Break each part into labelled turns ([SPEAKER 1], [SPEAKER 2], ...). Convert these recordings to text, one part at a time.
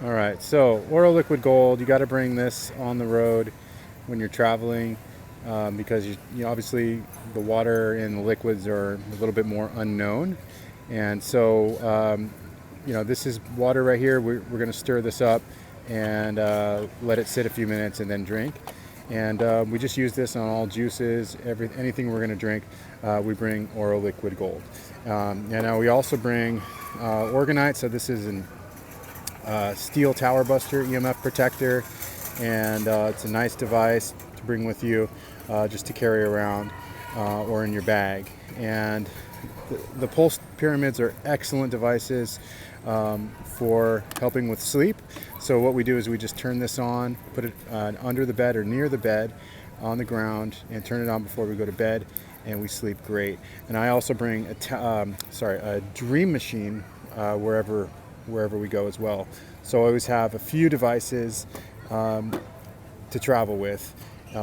[SPEAKER 1] All right, so Auro Liquid Gold, you got to bring this on the road when you're traveling because obviously the water and the liquids are a little bit more unknown. And so, this is water right here. We're going to stir this up and let it sit a few minutes and then drink. And we just use this on all juices, anything we're going to drink. We bring Auro Liquid Gold. And now we also bring Orgonite. So this is an steel tower buster EMF protector, and it's a nice device to bring with you just to carry around or in your bag. And the pulse pyramids are excellent devices for helping with sleep. So what we do is we just turn this on, put it under the bed or near the bed on the ground, and turn it on before we go to bed, and we sleep great. And I also bring a dream machine wherever we go as well. So I always have a few devices to travel with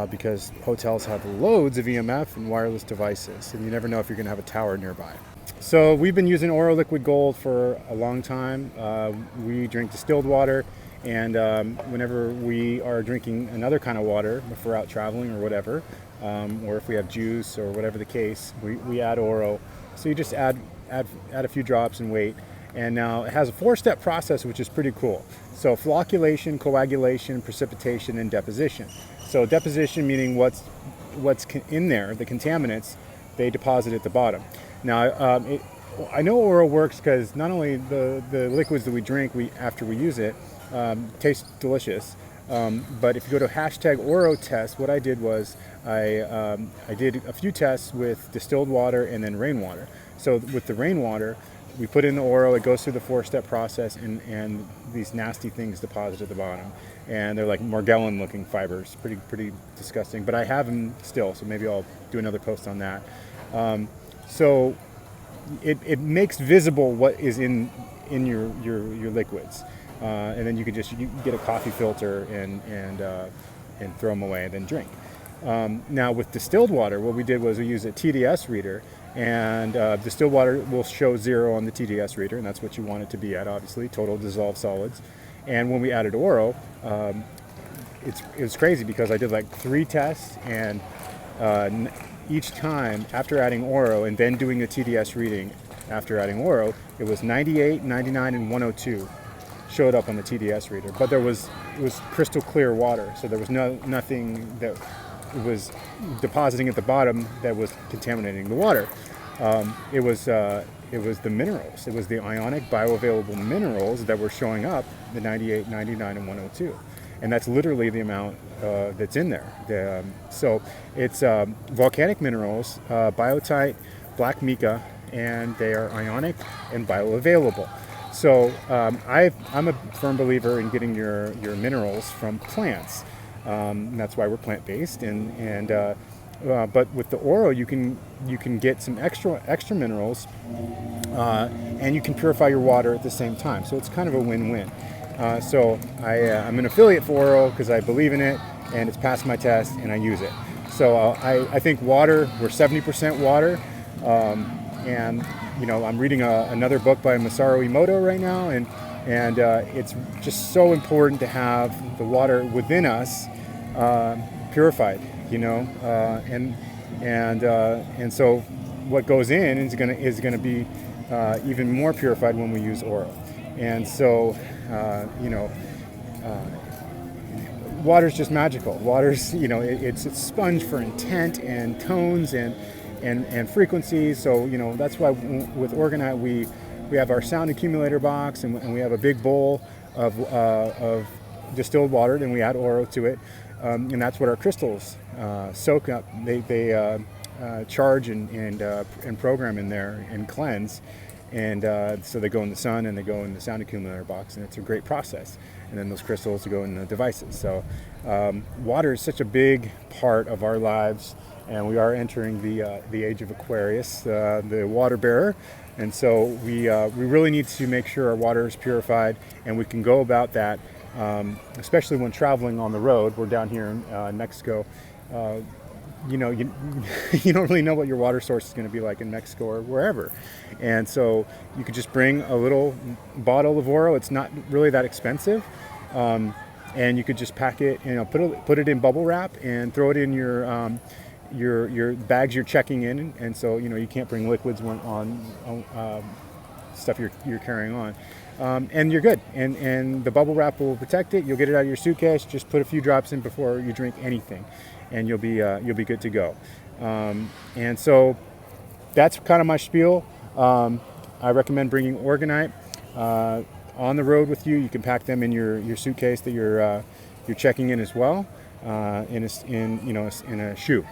[SPEAKER 1] because hotels have loads of EMF and wireless devices, and you never know if you're going to have a tower nearby. So we've been using Auro Liquid Gold for a long time. We drink distilled water, and whenever we are drinking another kind of water, if we're out traveling or whatever, or if we have juice or whatever the case, we add Auro. So you just add a few drops and wait. And now it has a 4-step process, which is pretty cool. So flocculation, coagulation, precipitation, and deposition. So deposition meaning what's in there, the contaminants, they deposit at the bottom. Now, I know Auro works because not only the liquids that we drink after we use it taste delicious, but if you go to #AuroTest, what I did was I did a few tests with distilled water and then rainwater. So with the rainwater, we put in the Auro, it goes through the 4-step process, and these nasty things deposit at the bottom. And they're like Morgellon looking fibers, pretty disgusting. But I have them still, so maybe I'll do another post on that. So it makes visible what is in your liquids. And then you get a coffee filter and throw them away and then drink. Now with distilled water, what we did was we used a TDS reader, and distilled water will show 0 on the TDS reader, and that's what you want it to be at, obviously, total dissolved solids. And when we added Auro, it was crazy because I did like 3 tests, and each time after adding Auro and then doing a TDS reading after adding Auro, it was 98, 99, and 102 showed up on the TDS reader. But it was crystal clear water, so there was nothing that was depositing at the bottom that was contaminating the water. It was the minerals. It was the ionic bioavailable minerals that were showing up, the 98, 99, and 102. And that's literally the amount that's in there. So it's volcanic minerals, biotite, black mica, and they are ionic and bioavailable. So I'm a firm believer in getting your minerals from plants. And that's why we're plant-based, but with the Auro you can get some extra minerals, and you can purify your water at the same time. So it's kind of a win-win. So I'm an affiliate for Auro because I believe in it, and it's passed my test, and I use it. So I think water, we're 70% water, and I'm reading another book by Masaru Emoto right now, and it's just so important to have the water within us purified, and so what goes in is gonna be even more purified when we use Auro. And so water's just magical. Water's it's a sponge for intent and tones and frequencies. So that's why with Orgonite we have our sound accumulator box, and we have a big bowl of distilled water, then we add Auro to it, and that's what our crystals soak up. They charge and program in there and cleanse, and so they go in the sun and they go in the sound accumulator box, and it's a great process. And then those crystals go in the devices. So water is such a big part of our lives, and we are entering the age of Aquarius, the water bearer. And so we really need to make sure our water is purified, and we can go about that, especially when traveling on the road. We're down here in Mexico. you don't really know what your water source is going to be like in Mexico or wherever. And so you could just bring a little bottle of Auro. It's not really that expensive. And you could just pack it, put it in bubble wrap and throw it in your bags you're checking in. And so, you can't bring liquids on stuff you're carrying on. And you're good. And the bubble wrap will protect it. You'll get it out of your suitcase. Just put a few drops in before you drink anything, and you'll be good to go. And so that's kind of my spiel. I recommend bringing Orgonite on the road with you. You can pack them in your suitcase that you're checking in as well, in a shoe,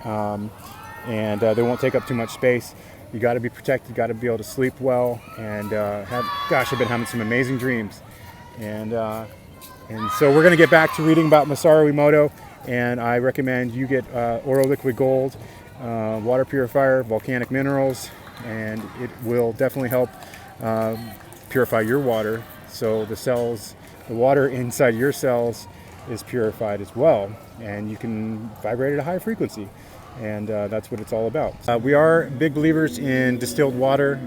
[SPEAKER 1] and they won't take up too much space. You got to be protected. You got to be able to sleep well. And I've been having some amazing dreams. And so we're going to get back to reading about Masaru Emoto. And I recommend you get Auro Liquid Gold, water purifier, volcanic minerals, and it will definitely help purify your water. So the water inside your cells is purified as well. And you can vibrate at a high frequency. And that's what it's all about. We are big believers in distilled water.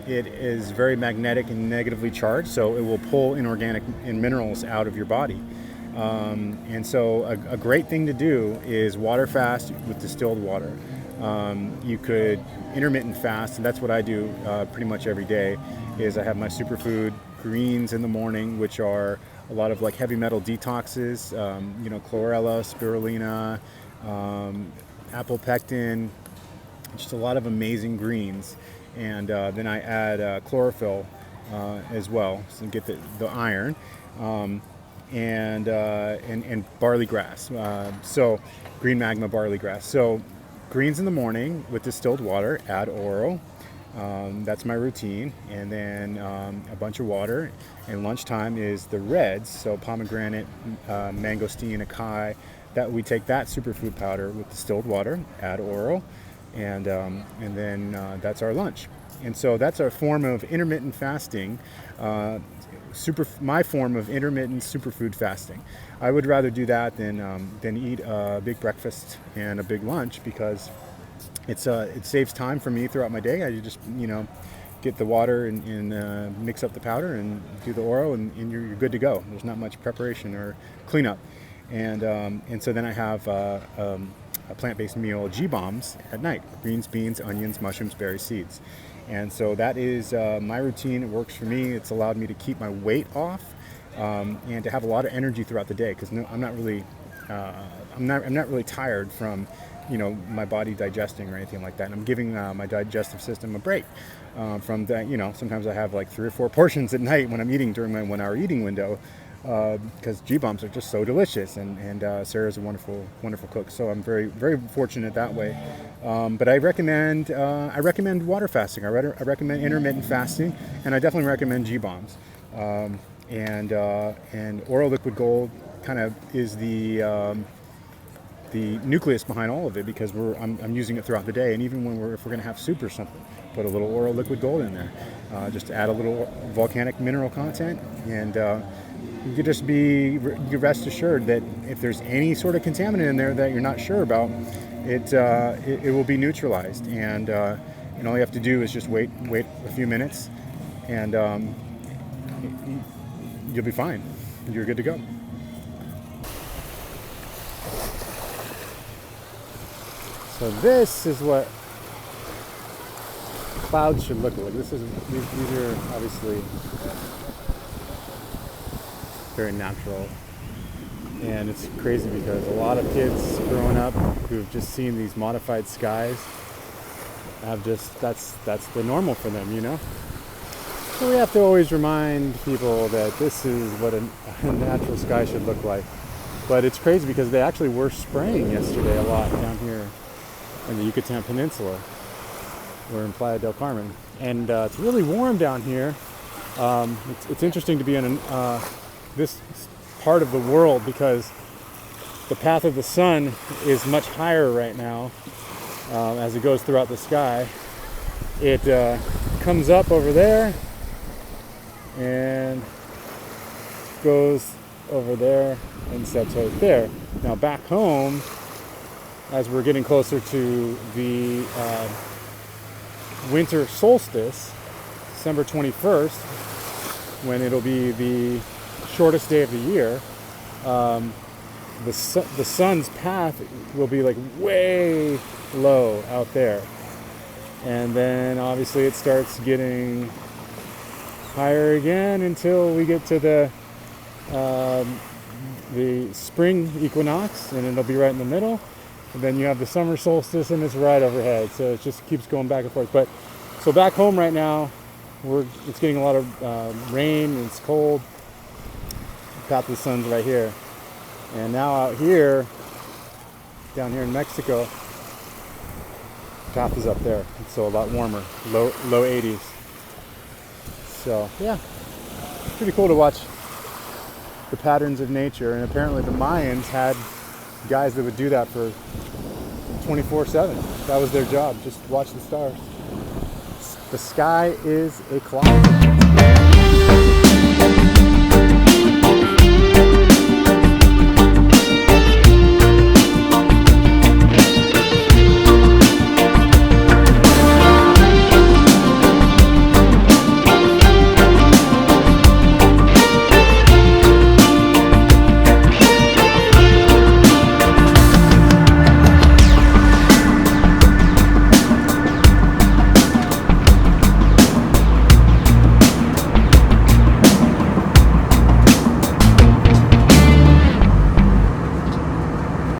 [SPEAKER 1] It is very magnetic and negatively charged, so it will pull inorganic and minerals out of your body. And so a great thing to do is water fast with distilled water. You could intermittent fast, and that's what I do pretty much every day, is I have my superfood greens in the morning, which are a lot of like heavy metal detoxes, chlorella, spirulina, apple pectin, just a lot of amazing greens. And then I add chlorophyll as well, so get the iron, and barley grass. So green magma barley grass. So greens in the morning with distilled water, add Auro. That's my routine. And then a bunch of water. And lunchtime is the reds, so pomegranate, mangosteen, acai. That we take that superfood powder with distilled water, add Auro, and then that's our lunch. And so that's our form of intermittent fasting, my form of intermittent superfood fasting. I would rather do that than eat a big breakfast and a big lunch, because it saves time for me throughout my day. I just get the water and mix up the powder and do the Auro, and you're good to go. There's not much preparation or cleanup. And so then I have a plant-based meal, G-bombs, at night: greens, beans, onions, mushrooms, berries, seeds. And so that is my routine. It works for me. It's allowed me to keep my weight off and to have a lot of energy throughout the day, because I'm not really tired from my body digesting or anything like that. And I'm giving my digestive system a break from that. Sometimes I have like 3 or 4 portions at night when I'm eating during my 1-hour eating window. Because G-bombs are just so delicious, and Sarah's a wonderful cook, so I'm very, very fortunate that way. But I recommend water fasting. I recommend intermittent fasting, and I definitely recommend G-bombs. And Auro Liquid Gold kind of is the nucleus behind all of it, because I'm using it throughout the day, and even if we're going to have soup or something, put a little Auro Liquid Gold in there, just to add a little volcanic mineral content, and you could just you rest assured that if there's any sort of contaminant in there that you're not sure about, it will be neutralized. And all you have to do is just wait a few minutes, and you'll be fine. You're good to go. So this is what clouds should look like. These are obviously very natural, and it's crazy because a lot of kids growing up who've just seen these modified skies have that's the normal for them, So we have to always remind people that this is what a natural sky should look like. But it's crazy because they actually were spraying yesterday a lot down here in the Yucatan Peninsula. We're in Playa del Carmen, and it's really warm down here. It's interesting to be in this part of the world, because the path of the sun is much higher right now as it goes throughout the sky. It comes up over there and goes over there and sets right there. Now back home, as we're getting closer to the winter solstice, December 21st, when it'll be the shortest day of the year, the sun's path will be like way low out there. And then obviously it starts getting higher again until we get to the spring equinox, and it'll be right in the middle. And then you have the summer solstice, and it's right overhead. So it just keeps going back and forth. But so back home right now, it's getting a lot of rain, and it's cold. The path of the sun's right here. And now out here, down here in Mexico, the path is up there. It's so a lot warmer, low 80s. So yeah, it's pretty cool to watch the patterns of nature. And apparently the Mayans had guys that would do that for 24/7. That was their job, just watch the stars. The sky is a cloud.